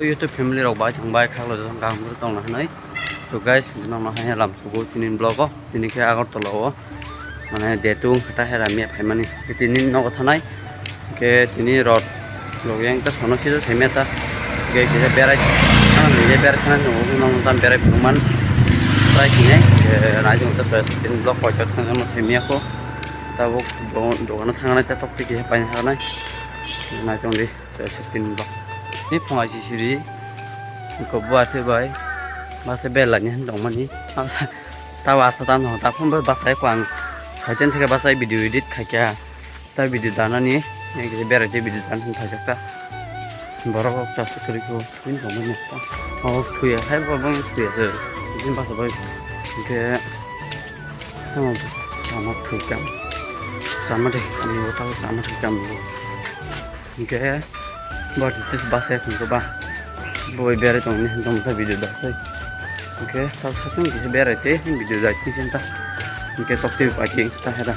YouTube family rok bai thang bai khaklo jong gang bur tong na hanai so guys nang na ha lam sugo tinin blog o tini ke Agartala o mane detung khata hera mi phaimani tinin no thanai ke tini rod logyang ta sono sido semeta ke berai nije berai thana no nong tam berai phuman trai kine ke rajong ta tin blog ko ta thang no semia ko ta bo do thangana ta topic ke pai hanai na jong di tin blog ni phongai siri ko buat bai masa bela ni dong mani tawa tan ho ta phon ba sai kwang khajen theke ba sai video edit khakya ta video dana ni ge bera je video dan tha jakka borok ta sukri ko tin dong mani ta o thuya hai ba bang thuya se din ba ba ge sama thukam sama de ani ota sama thukam ge buat itu bahasa aku coba boy biar itu nih dong ta video dah oke tahu satu bisa biar itu video dah sih cinta oke topik pagi kita ada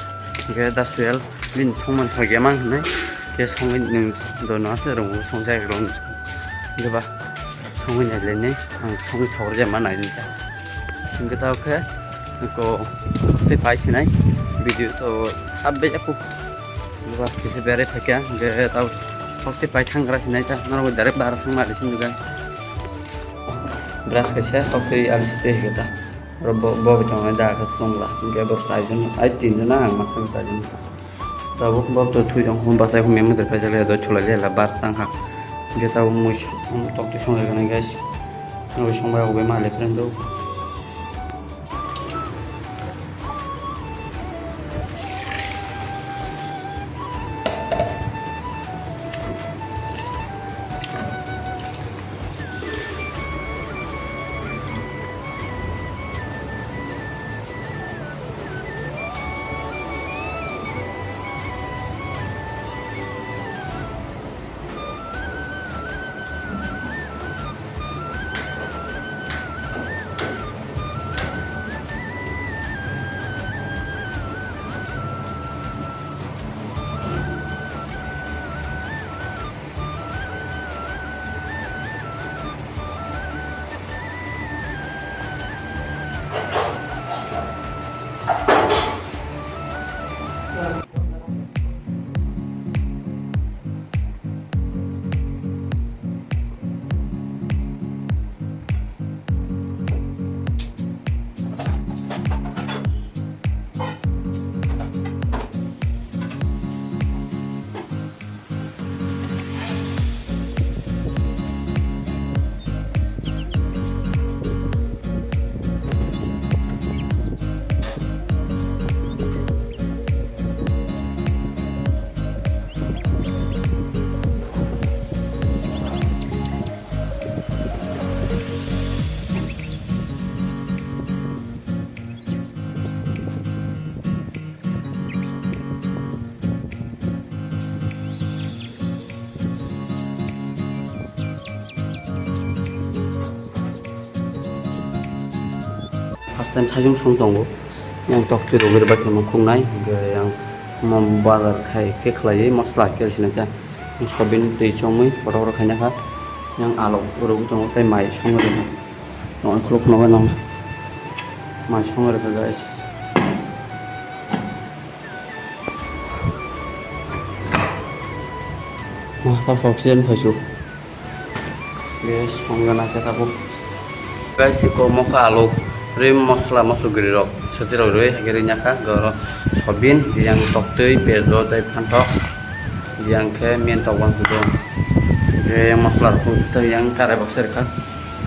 oke dah soal lin thongman thage mang nih ke songin nung dono ase rong songjai rong coba songin aja nih songin thawar aja mana ini sehingga tahu ke ko topik pagi nih video tuh habis aku coba bisa biar itu ya oke tahu Oke, pai thanggra sinai ta naro direct bar thang mari sin juga brush ke se oke ang site heta ro bo jong da ka tongla ge bor sajun ai tin na ang masam sajun ta bo to thui jong hom basai hom mem der pajale do chula le la bar tang ha ge ta mush tok ti song ga guys no song ba obe ma le prendo First time sajung song tongo yang tok tu roger bat nama kungnai yang membalar kai ke khlai masla ke sina cha sobin tei chongmui borok khaina kha yang alok uru tongo tai mai songre no klok no no mai songre guys mah ta oxygen phaisu guys songgana ka tapu guys ko moka alok rim mosla masuk gerok setirok roi gerinya kah goro sobin yang toktui pedo tai pantok yang ke mien tawang sudo yang mosla itu yang kare boxer kah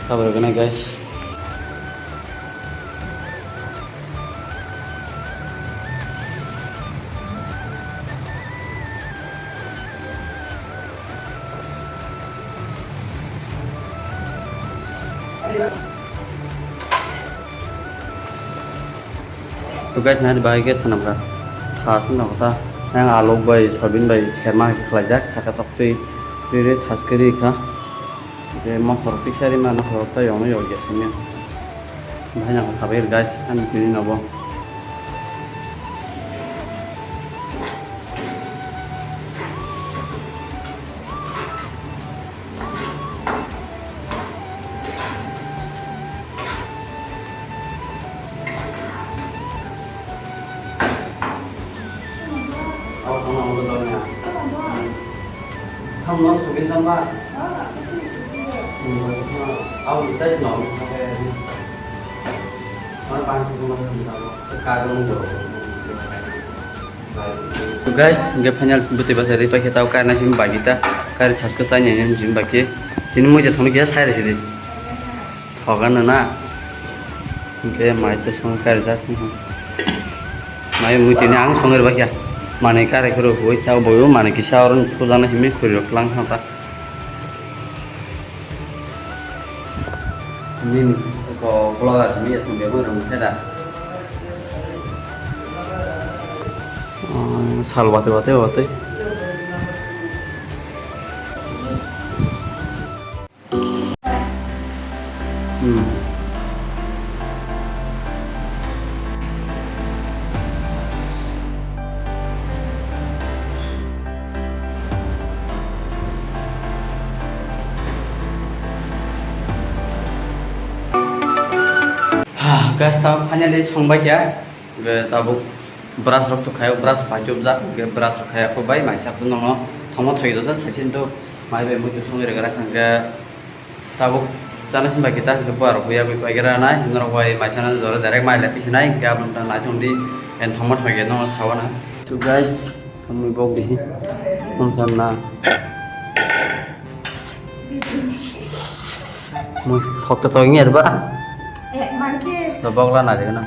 kabar gana guys तो guys nari bai guys namra thasin nota yang alok bai sobin bai serma khlajak saka toktui rere thaskari kha je mohor pisari mana horta yono yoge sene bhanya sabai guys ani kini nabo Không đâu nha. Không nó số bên trong ba. Ông tới nó. Nó ban không ca không được. Guys, nggak final betul betul dari pakai tahu karena sih bagi kita karena khas kesannya yang sih bagi ini mau jatuh lagi saya di sini. Hogan na, mungkin mai itu semua kerja sih. Mai mungkin yang songer bagi ya. Mana karya kru, gue tahu bahwa mana kisah orang sudah nasi mie kru kelang apa. Ini kok keluar sini sampai berapa ada. Sal bate. Guys, tahu hanya di Songbak ya. Gue tahu beras rok tuh kayak beras baju beras, beras tuh kayak aku bayi macam tuh nono, tomat itu tuh hasil tuh, mai bemu tuh Songir gara kan tahu jangan sampai kita ke luar, gue kira naik, menurut gue macam itu jual direct mai lepis naik, kayak belum pernah langsung di, yang tomat kayak nono sawana. Tuh guys, kami bawa di, macam na, mau thok tuh ini ada apa? Bawa lah nanti kan?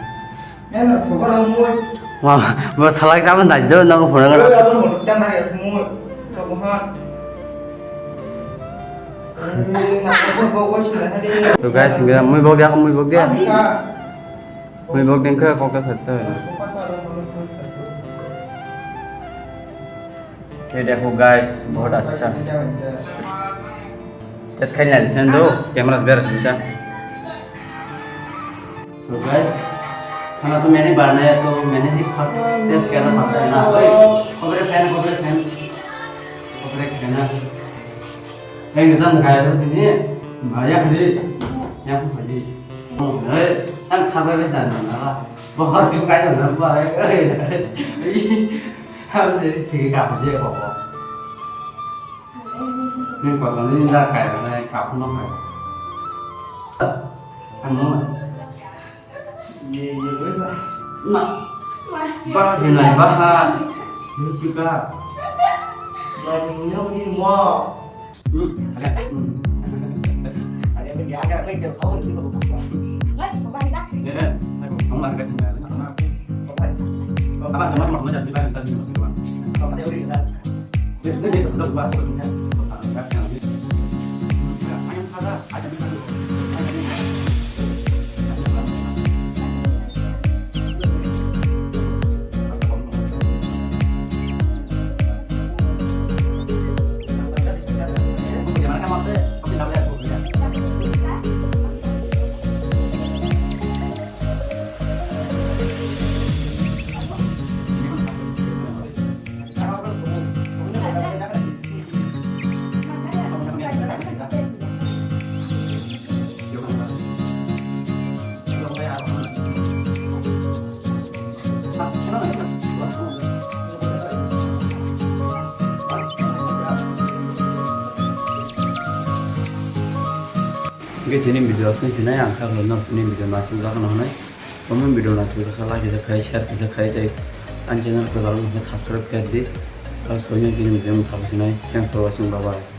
Ya, thok orang mui. Wah, mau salah sama tadi tuh nggak pernah nggak. Kalau mau dan hari semua, kamu hat. Tuh guys, nggak mau bawa dia, mau bawa dia. Mau bawa dia ke kok satu. Oke deh, guys, bawa daca. Tes kayaknya di sini tuh, kamera beres juga. So guys. खाना तो मैंने बनाया तो मैंने ही first test किया था पता है ना खबरें फैन ना एक निदान खाया तो ini banyak di yang tadi kan खाबे बेसान ना बहुत सुख आया ना पर harus jadi tiga kap aja kok ini kalau ini dah kayak mana kap no kayak kamu Nah, bah ini bah, ini juga. Lainnya begini mau. Ada. Ada menjaga, menjaga kau itu bagus. Ya, kamu agak tinggal. Apa cuma macam kita tadi doang. Kalau ada udah kan. Jadi dia sudah buat punya. Ayam kada, ada di sana. Oke, ini video sini yang akan nonton ini video nanti juga kan nonton. Kamu video nanti juga lagi kita share kita jadi channel ke dalam subscribe di. Kalau soalnya ini video mau sampai sini, thanks for watching, bye bye.